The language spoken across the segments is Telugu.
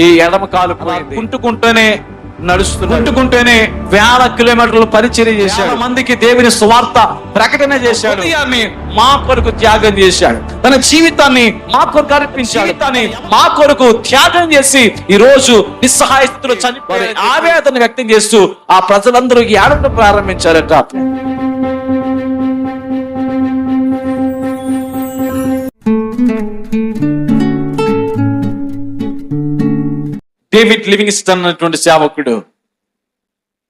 ఈ ఎడమ కాలు కుంటుకుంటూనే కుంటుకుంటూనే వేల కిలోమీటర్లు పరిచర్య చేశాడు. మందికి దేవుని సువార్త ప్రకటన చేశాడు. మా కొరకు త్యాగం చేశాడు. తన జీవితాన్ని మా కొరకు అర్పించాడు. మా కొరకు త్యాగం చేసి ఈ రోజు నిస్సహాయ స్థితిలో చనిపోయి ఆవేదన వ్యక్తం చేస్తూ ఆ ప్రజలందరూ ఏడవడం ప్రారంభించారట. డేవిడ్ లివింగ్స్టన్ అన్నటువంటి సేవకుడు,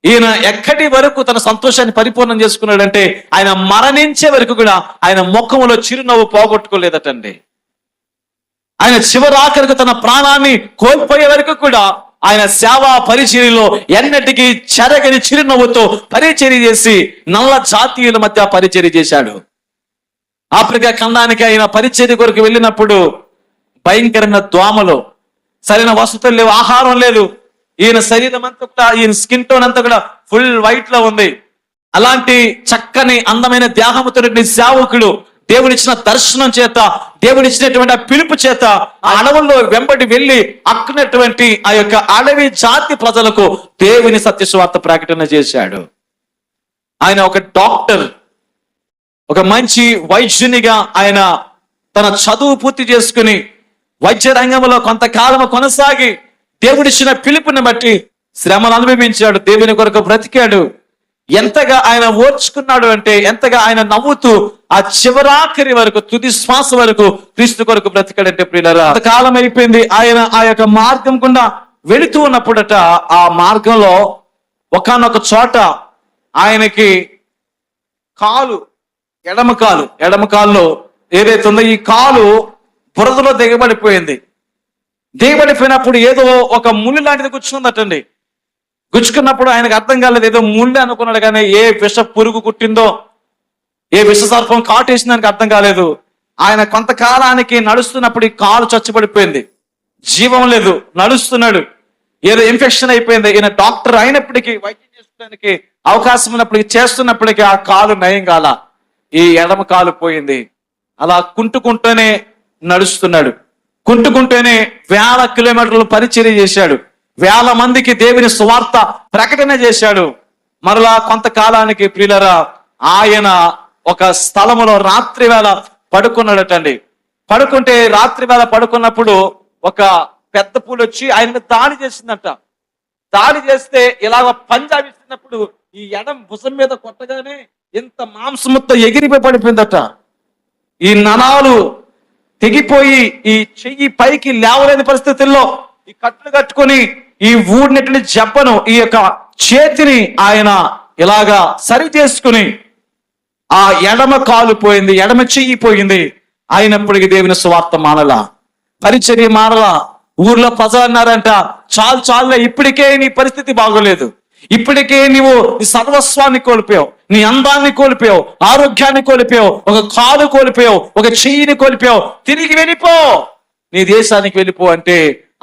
ఈయన ఎక్కడి వరకు తన సంతోషాన్ని పరిపూర్ణం చేసుకున్నాడంటే ఆయన మరణించే వరకు కూడా ఆయన ముఖంలో చిరునవ్వు పోగొట్టుకోలేదటండి. ఆయన చివరాఖరికి తన ప్రాణాన్ని కోల్పోయే వరకు కూడా ఆయన సేవా పరిచర్యలో ఎన్నటికీ చెరగని చిరునవ్వుతో పరిచర్య చేసి నల్ల జాతీయుల మధ్య పరిచర్య చేశాడు. ఆఫ్రికా ఖండానికి ఆయన పరిచర్య కొరకు వెళ్ళినప్పుడు భయంకరమైన దోమలు, సరైన వసతులు లేవు, ఆహారం లేదు. ఈయన శరీరం అంతా కూడా, ఈయన స్కిన్ టోన్ అంతా కూడా ఫుల్ వైట్ లో ఉంది. అలాంటి చక్కని అందమైన దేహముతో సేవకుడు దేవుడిచ్చిన దర్శనం చేత, దేవుడిచ్చినటువంటి పిలుపు చేత ఆ అడవుల్లో వెంబడి వెళ్ళి అక్కునటువంటి ఆ యొక్క అడవి జాతి ప్రజలకు దేవుని సత్యస్వార్త ప్రకటన చేశాడు. ఆయన ఒక డాక్టర్, ఒక మంచి వైద్యునిగా ఆయన తన చదువు పూర్తి చేసుకుని వైద్య రంగంలో కొంతకాలం కొనసాగి దేవుడిచ్చిన పిలుపుని బట్టి శ్రమను అనుభవించాడు. దేవుని కొరకు బ్రతికాడు. ఎంతగా ఆయన ఓర్చుకున్నాడు అంటే, ఎంతగా ఆయన నవ్వుతూ ఆ చివరాఖరి వరకు, తుది శ్వాస వరకు క్రీస్తు కొరకు బ్రతికాడంటే ప్రియులారా, కొంతకాలం అయిపోయింది. ఆయన ఆ యొక్క మార్గం గుండా వెళుతూ ఉన్నప్పుడట, ఆ మార్గంలో ఒకానొక చోట ఆయనకి కాలు, ఎడమ కాలులో ఏదైతే ఉందో ఈ కాలు బురదలో దిగబడిపోయింది. దిగబడిపోయినప్పుడు ఏదో ఒక ముళ్ళు లాంటిది గుచ్చుకుందటండి. గుచ్చుకున్నప్పుడు ఆయనకు అర్థం కాలేదు, ఏదో ముళ్ళు అనుకున్నాడు కానీ ఏ విష పురుగు కుట్టిందో, ఏ విష సర్పం కాటేసిందో ఆయనకు అర్థం కాలేదు. ఆయన కొంతకాలానికి నడుస్తున్నప్పుడు ఈ కాలు చచ్చుబడిపోయింది, జీవం లేదు, నడుస్తున్నాడు. ఏదో ఇన్ఫెక్షన్ అయిపోయింది. ఈయన డాక్టర్ అయినప్పటికీ, వైద్యం చేసుకోవడానికి అవకాశం ఉన్నప్పటికీ, చేస్తున్నప్పటికీ ఆ కాలు నయం కాల. ఈ ఎడమ కాలు పోయింది. అలా కుంటుకుంటూనే నడుస్తున్నాడు. కుంటుకుంటూనే వేల కిలోమీటర్లు పరిచర్య చేశాడు. వేల మందికి దేవుని సువార్త ప్రకటన చేశాడు. మరలా కొంతకాలానికి ప్రియులరా, ఆయన ఒక స్థలములో రాత్రి వేళ పడుకున్నాడటండి. పడుకుంటే రాత్రి వేళ పడుకున్నప్పుడు ఒక పెద్ద పూలు వచ్చి ఆయన మీద దాడి చేసిందట. దాడి చేస్తే ఇలాగ పంజాబ్ ఇస్తున్నప్పుడు ఈ ఎడం భుజం మీద కొట్టగానే ఇంత మాంసముతో ఎగిరిపోయి పడిపోయిందట. ఈ నరాలు తెగిపోయి ఈ చెయ్యి పైకి లేవలేని పరిస్థితుల్లో ఈ కట్లు కట్టుకొని ఈ ఊడినటువంటి జబ్బను, ఈ యొక్క చేతిని ఆయన ఇలాగా సరి చేసుకుని ఆ ఎడమ కాలు పోయింది, ఎడమ చెయ్యి పోయింది. అయినప్పటికీ దేవుని సువార్త మానలా, పరిచర్య మానలా. ఊర్లో ప్రజలు అన్నారంట, చాలు ఇప్పటికే నీ పరిస్థితి బాగోలేదు, ఇప్పటికే నీవు నీ సర్వస్వాన్ని కోల్పోయావు, నీ అందాన్ని కోల్పోయావు, ఆరోగ్యాన్ని కోల్పోయావు, ఒక కాలు కోల్పోయావు, ఒక చెయ్యిని కోల్పోయావు, తిరిగి వెళ్ళిపో, నీ దేశానికి వెళ్ళిపో అంటే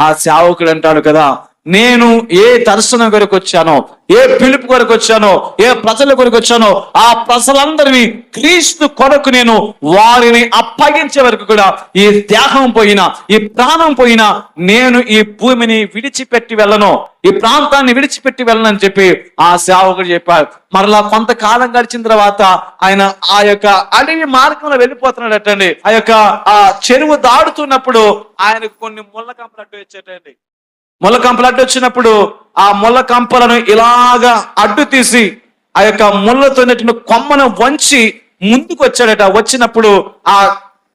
ఆ సేవకుడు అంటాడు కదా, నేను ఏ దర్శనం కొరకు వచ్చానో, ఏ పిలుపు కొరకు వచ్చానో, ఏ ప్రజల కొరకు వచ్చానో ఆ ప్రజలందరినీ క్రీస్తు కొరకు నేను వారిని అప్పగించే వరకు కూడా ఈ దేహం పోయినా, ఈ ప్రాణం పోయినా నేను ఈ భూమిని విడిచిపెట్టి వెళ్ళను, ఈ ప్రాంతాన్ని విడిచిపెట్టి వెళ్ళనని చెప్పి ఆ సేవకుడు చెప్పారు. మరలా కొంతకాలం గడిచిన తర్వాత ఆయన ఆ యొక్క అడవి మార్గంలో వెళ్ళిపోతున్నాడటండి. ఆ యొక్క ఆ చెరువు దాడుతున్నప్పుడు ఆయనకు కొన్ని ముళ్ళ కంపలు అడ్డు వచ్చేటండి. ముళ్ళ కంపలు అడ్డు వచ్చినప్పుడు ఆ ముళ్ళ కంపలను ఇలాగా అడ్డు తీసి ఆ యొక్క ముళ్ళతో కొమ్మను వంచి ముందుకు వచ్చాడట. వచ్చినప్పుడు ఆ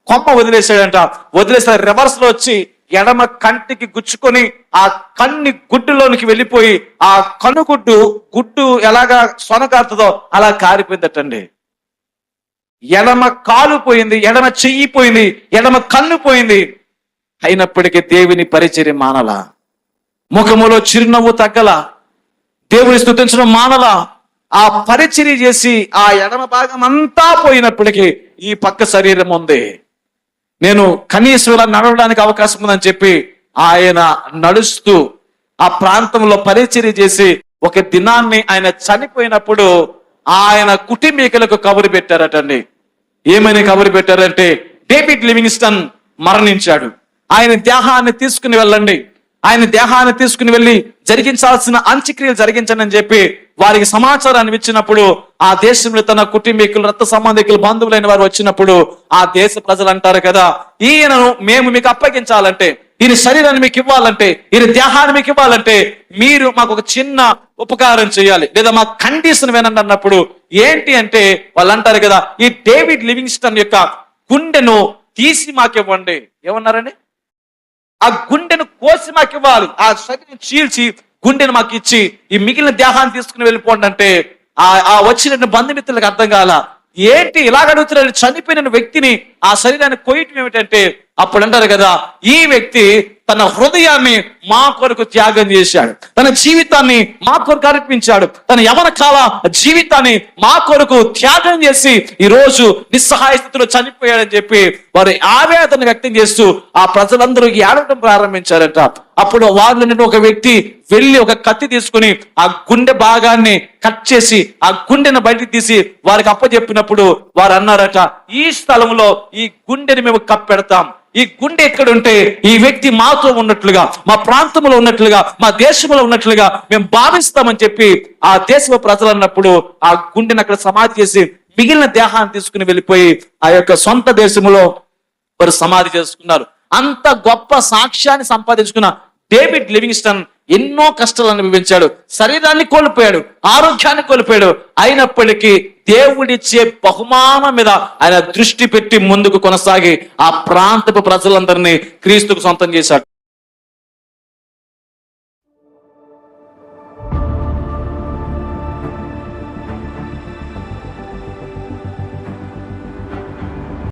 కొమ్మ వదిలేశాడంట. వదిలేసే రివర్స్ లో వచ్చి ఎడమ కంటికి గుచ్చుకొని ఆ కన్ని గుడ్డులోనికి వెళ్ళిపోయి ఆ గుడ్డు ఎలాగా సొనకారుతుందో అలా కారిపోయిందటండి. ఎడమ కాలు పోయింది, ఎడమ చెయ్యి పోయింది, ఎడమ కన్ను పోయింది. అయినప్పటికీ దేవుని పరిచర్య మానల, ముఖములో చిరునవ్వు తగ్గల, దేవుని స్తుతించడం మానల. ఆ పరిచర్య చేసి ఆ ఎడమ భాగం అంతా పోయినప్పటికీ ఈ పక్క శరీరం ఉంది, నేను కనీసం ఇలా నడవడానికి అవకాశం ఉందని చెప్పి ఆయన నడుస్తూ ఆ ప్రాంతంలో పరిచర్య చేసి ఒక దినాన్ని ఆయన చనిపోయినప్పుడు ఆయన కుటుంబీకులకు కబురు పెట్టారటండి. ఏమని కబురు పెట్టారంటే, డేవిడ్ లివింగ్స్టన్ మరణించాడు, ఆయన దేహాన్ని తీసుకుని వెళ్ళండి, ఆయన దేహాన్ని తీసుకుని వెళ్ళి జరిగించాల్సిన అంత్యక్రియలు జరిగించండి అని చెప్పి వారికి సమాచారాన్ని ఇచ్చినప్పుడు, ఆ దేశంలో తన కుటుంబీకులు, రక్త సంబంధికులు, బంధువులైన వారు వచ్చినప్పుడు ఆ దేశ ప్రజలు అంటారు కదా, ఈయనను మేము మీకు అప్పగించాలంటే, ఈయన శరీరాన్ని మీకు ఇవ్వాలంటే, ఈయన దేహాన్ని మీకు ఇవ్వాలంటే మీరు మాకు ఒక చిన్న ఉపకారం చేయాలి, లేదా మా కండిషన్ వినండి అన్నప్పుడు ఏంటి అంటే వాళ్ళు అంటారు కదా, ఈ డేవిడ్ లివింగ్స్టన్ యొక్క గుండెను తీసి మాకివ్వండి. ఏమన్నారండి? ఆ గుండెను కోసి మాకు ఇవ్వాలి, ఆ శరీరం చీల్చి గుండెను మాకు ఇచ్చి ఈ మిగిలిన దేహాన్ని తీసుకుని వెళ్ళిపోండి అంటే ఆ వచ్చిన బంధుమిత్రులకు అర్థం కాల. ఏంటి ఇలాగ అడుగుతున్నాడు? చనిపోయిన వ్యక్తిని ఆ శరీరాన్ని కోయటం ఏమిటంటే, అప్పుడు అంటారు కదా, ఈ వ్యక్తి తన హృదయాన్ని మా కొరకు త్యాగం చేశాడు, తన జీవితాన్ని మా కొరకు అర్పించాడు, తన యవన కాల జీవితాన్ని మా కొరకు త్యాగం చేసి ఈ రోజు నిస్సహాయ స్థితిలో చనిపోయాడని చెప్పి వారు ఆవేదన వ్యక్తం చేస్తూ ఆ ప్రజలందరూ ఏడవడం ప్రారంభించారట. అప్పుడు వాళ్ళని ఒక వ్యక్తి వెళ్ళి ఒక కత్తి తీసుకుని ఆ గుండె భాగాన్ని కట్ చేసి ఆ గుండెను బయటికి తీసి వారికి అప్పచెప్పినప్పుడు వారు అన్నారట, ఈ స్థలంలో ఈ గుండెని మేము కప్పెడతాం, ఈ గుండె ఎక్కడుంటే ఈ వ్యక్తి మాతో ఉన్నట్లుగా, మా ప్రాంతంలో ఉన్నట్లుగా, మా దేశంలో ఉన్నట్లుగా మేము భావిస్తామని చెప్పి ఆ దేశ ప్రజలు అన్నప్పుడు ఆ గుండెని అక్కడ సమాధి చేసి మిగిలిన దేహాన్ని తీసుకుని వెళ్ళిపోయి ఆ యొక్క సొంత దేశంలో వారు సమాధి చేసుకున్నారు. అంత గొప్ప సాక్ష్యాన్ని సంపాదించుకున్న డేవిడ్ లివింగ్స్టన్ ఎన్నో కష్టాలు అనుభవించాడు, శరీరాన్ని కోల్పోయాడు, ఆరోగ్యాన్ని కోల్పోయాడు. అయినప్పటికీ దేవుడిచ్చే బహుమానం మీద ఆయన దృష్టి పెట్టి ముందుకు కొనసాగి ఆ ప్రాంతపు ప్రజలందరినీ క్రీస్తుకు సొంతం చేశాడు.